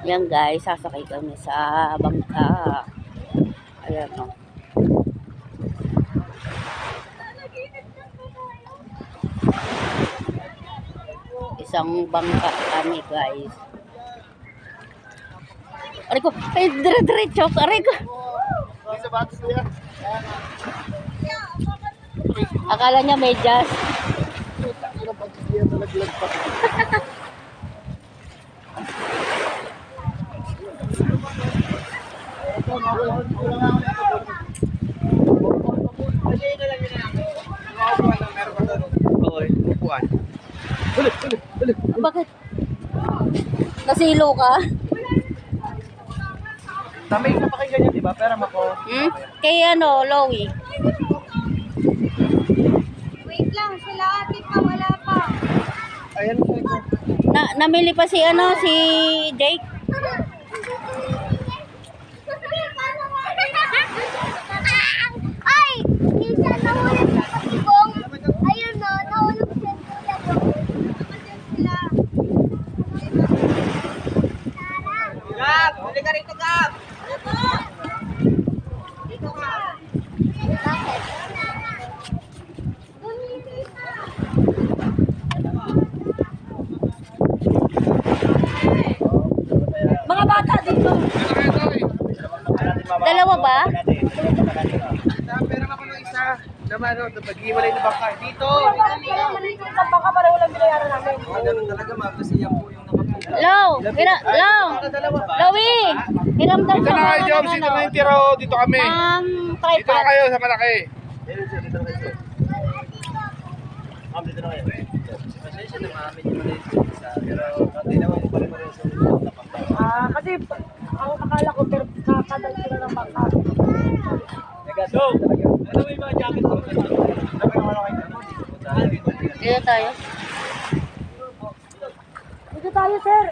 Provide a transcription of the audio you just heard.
Yan guys, sasakay kami sa bangka. Ayan o. Isang bangka kami guys. Aray ko, ay dire-diretso. Aray ko. Akala niya medyas. Bakit? Nasilo ka? Tama yung napakinggan niya, di ba? Pero ako. Kay ano, Lowy. Wait lang, sila ate pa, wala pa. Ayan po ito. Namili pa si ano, si Jake. Ay! Minsan nahulog sa pasigong. Ayun no, nahulog siya kuya ko. Naman sila. Gab! Huli ka rito, Gab! Dito ka. Bakit? Mga bata dito. Dalawa ba? Pero ako ng isa. Naman, pag-iwalay na baka. Dito! Baka pareho lang binayaran namin. Ganun talaga, ma'am. Kasi yan po yung nakapunta. Low! Lowy! Hiram daw Dito sa na kayo, mga Jobs. Dito na yung tira, oh. Dito kami. Dito na tripod. kayo sa malaki. Ma'am, dito na kayo. Pasensya na, ma'am. Medyo maliit yung isa. Pero, hindi naman po pala rin sa Kasi ang akala ko kakadal sila ng bangka. Go! Ano may mga jacket ko? Dito tayo. Dito tayo, sir.